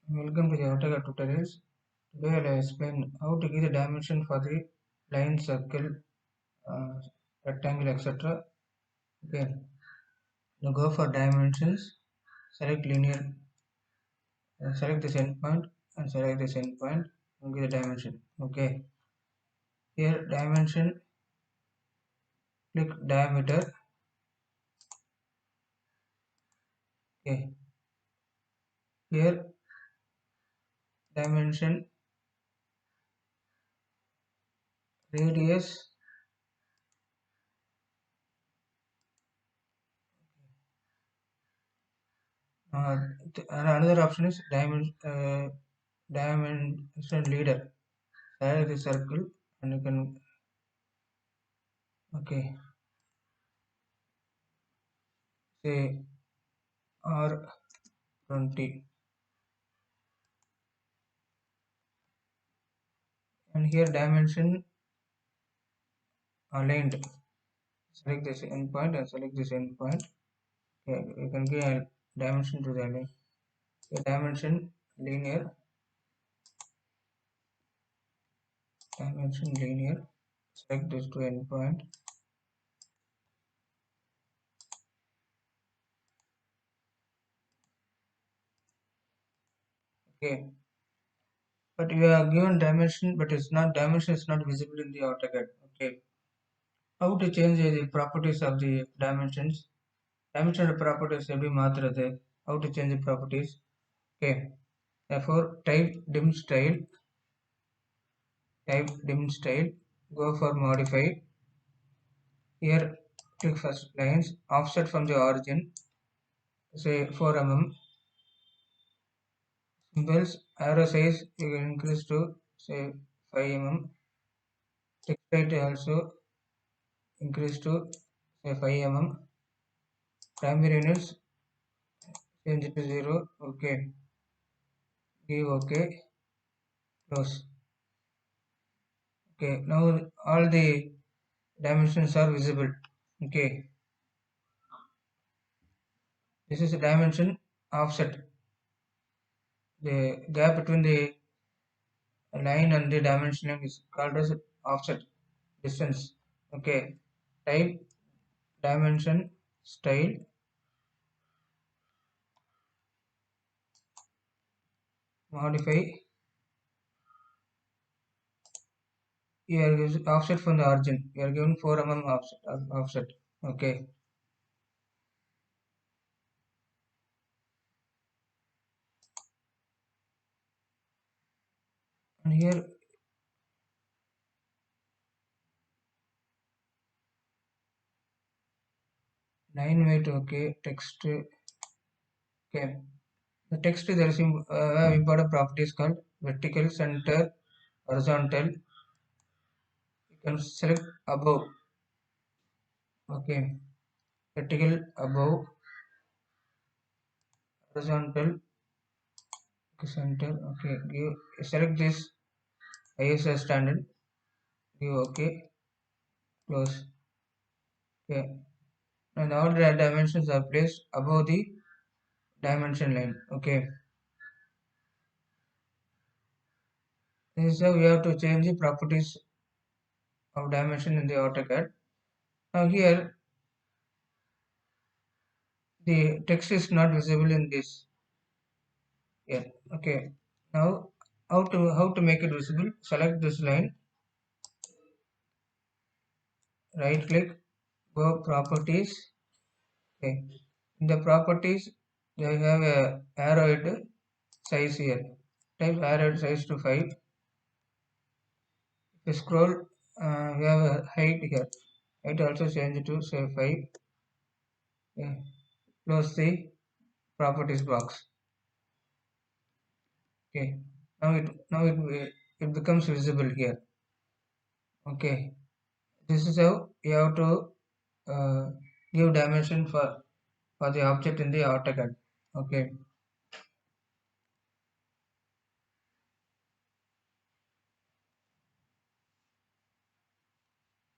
Welcome to the AutoCAD tutorials. Today I'll explain how to give the dimension for the line, circle, uh, rectangle, etc. Okay, now go for dimensions, select linear, select this endpoint and select this endpoint and give the dimension. Okay, here dimension, click diameter. Okay, here dimension, radius, uh, and another option is dimension leader. Select the circle and you can, okay, say R20, and here dimension aligned. Select this endpoint and select this endpoint. Okay, you can give a dimension to the align. Okay, dimension linear, dimension linear. Select this to endpoint. Okay, but you are given dimension, but it's not dimension is not visible in the AutoCAD. Okay, how to change the properties of the dimensions? Dimension properties will be maatrade. How to change the properties? Okay, therefore type dim style, go for modify. Here click first lines, offset from the origin, say 4 mm. Symbols, arrow size you can increase to say 5 mm. Text height also increase to say 5 mm. Primary units change it to 0. Okay, give OK, close. Okay, now all the dimensions are visible. Okay, this is the dimension offset. The gap between the line and the dimensioning is called as offset distance. Okay, type dimension style, modify. You are using offset from the origin. You are given 4 mm offset. Okay, and here line weight. Okay, text. Okay, the text there is important properties called vertical, center, horizontal. You can select above. Okay, vertical above, horizontal, center. Okay, give select this ISO standard. Give OK, close. Okay, and all the dimensions are placed above the dimension line. Okay, this is how we have to change the properties of dimension in the AutoCAD. Now here the text is not visible in this here. Okay, now how to make it visible? Select this line, right click, go properties. Okay, in the properties they have a arrowhead size here. Type arrowhead size to 5. If you scroll, we have a height here. Height also change to say 5. Okay, close the properties box. Okay, now it becomes visible here. Okay, this is how you have to uh, give dimension for the object in the AutoCAD. Okay,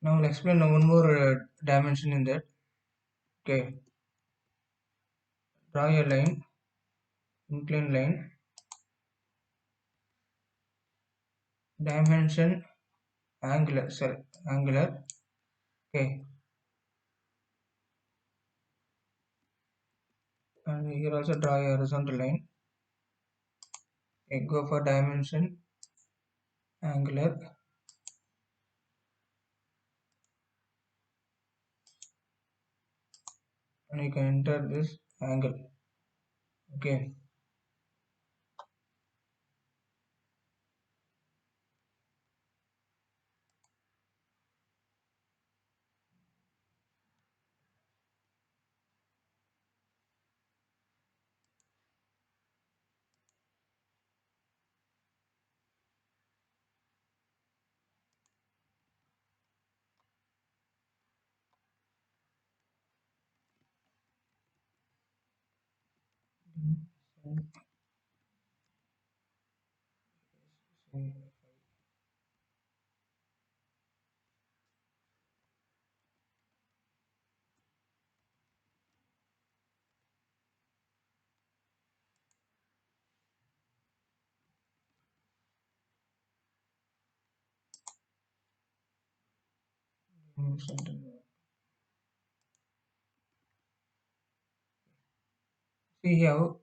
now I'll explain one more dimension in that. Okay, draw a line, inclined line. dimension angular, okay, and here also draw a horizontal line. Okay, go for dimension angular, and you can enter this angle. Okay, see here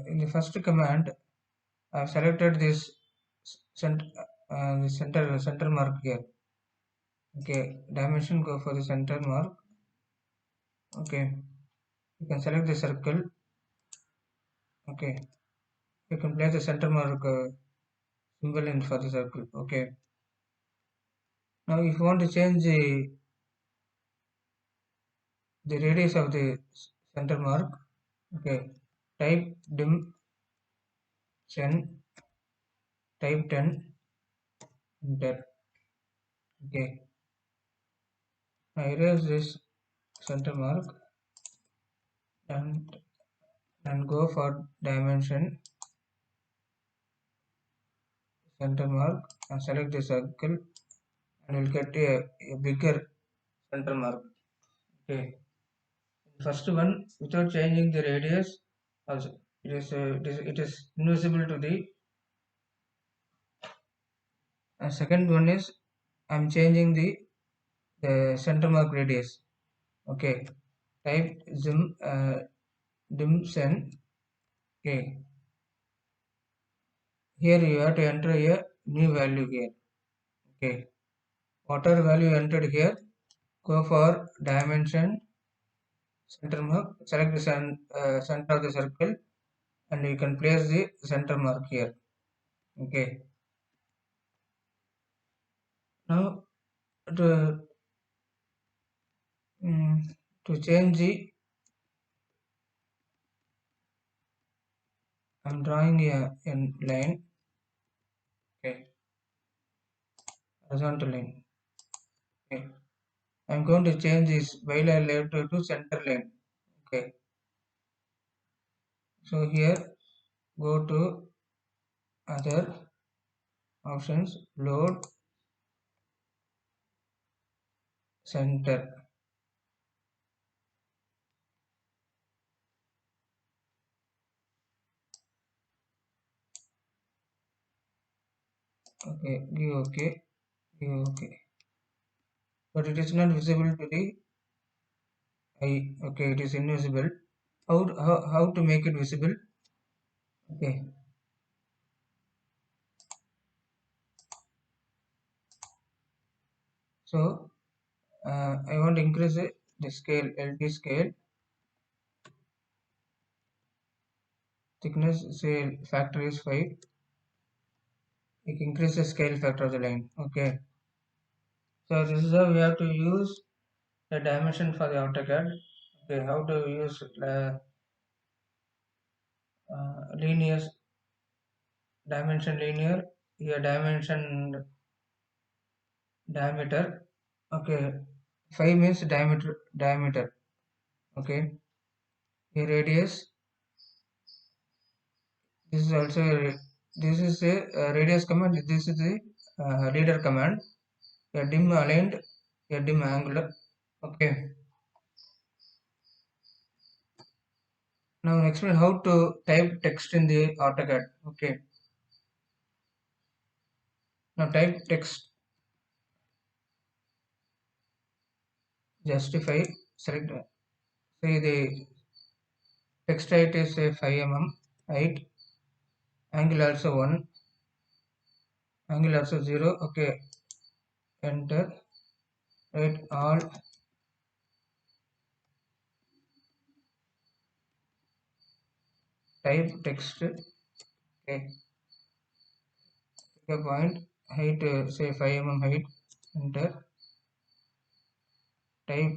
in the first command I've selected this center, the center mark here. Okay, dimension, go for the center mark. Okay, you can select the circle. Okay, you can place the center mark symbol in for the circle. Okay, now if you want to change the radius of the center mark, okay, type dim type 10, enter. Okay, now erase this center mark and go for dimension center mark and select the circle, and we'll get a bigger center mark. Okay, first one without changing the radius also it is invisible to the second one is I'm changing the center mark radius. Okay, type dim sen. Okay, here you have to enter a new value here. Okay, whatever value you entered here, go for dimension center mark, select the center of the circle, and you can place the center mark here. Okay, now to to change the I'm drawing a line. Okay, horizontal line. Okay, I'm going to change this byline layer to center line. Okay, so here go to other options, load center. Okay, give okay, give okay, but it is not visible to the eye. Okay, it is invisible. How to make it visible? Okay, so I want to increase the scale, LT scale, thickness say factor is 5. It increase the scale factor of the line. Okay, so this is how we have to use the dimension for the AutoCAD. Okay, how to use linear dimension linear, here dimension diameter. Okay, 5 means diameter. Okay, here radius, this is also this is a radius command, this is the leader command, a dim aligned, a dim angular. Okay, now explain how to type text in the AutoCAD. Okay, Now type text, justify, select, say the text height is say 5 mm, height, angle also 1, angle also 0, okay, enter, write all, type text, okay, pick a point, height say 5 mm height, enter, type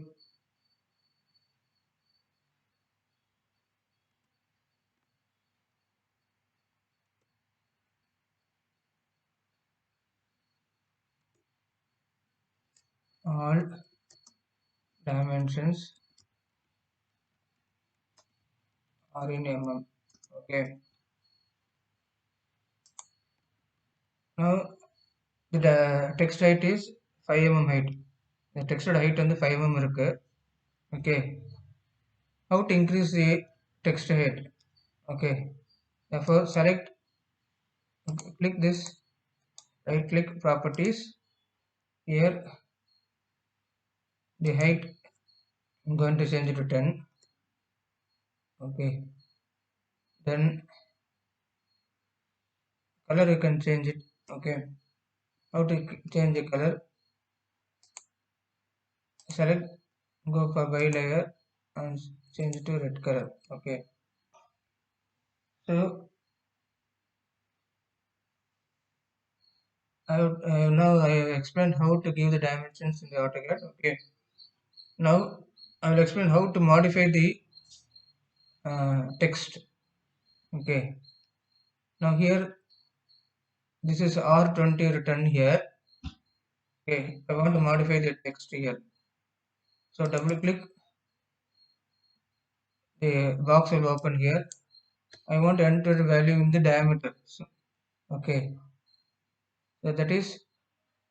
all dimensions are in mm, okay. Now the text height is 5 mm height. The text height on the 5 mm இருக்கு. Okay. How to increase the text height? Okay. Therefore select, click this, right click properties. Here the height I'm going to change it to 10. Okay. Then color you can change it. Okay. How to change the color? Select, go for by layer and change it to red color. Okay. So now I have explained how to give the dimensions in the AutoCAD. Okay. Now I will explain how to modify the text. Okay. Now here this is R20 written here. Okay. I want to modify the text here. So double click, the box will open here. I want to enter the value in the diameter. So, okay. So that is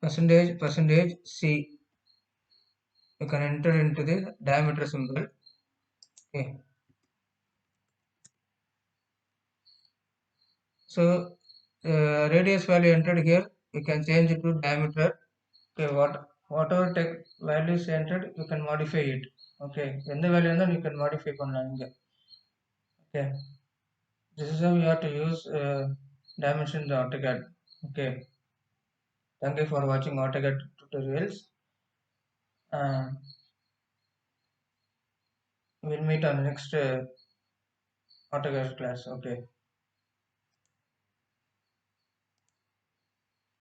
percentage C. You can enter into the diameter symbol. Okay. So radius value entered here. You can change it to diameter. Okay. Whatever value is entered, you can modify it. Okay. எந்த value இருந்தாலும் you can modify பண்ணலாம் இங்க. Okay. This is how you have to use dimension in the AutoCAD. Okay. Thank you for watching AutoCAD tutorials. Uh, we'll meet on the next AutoCAD class. Okay.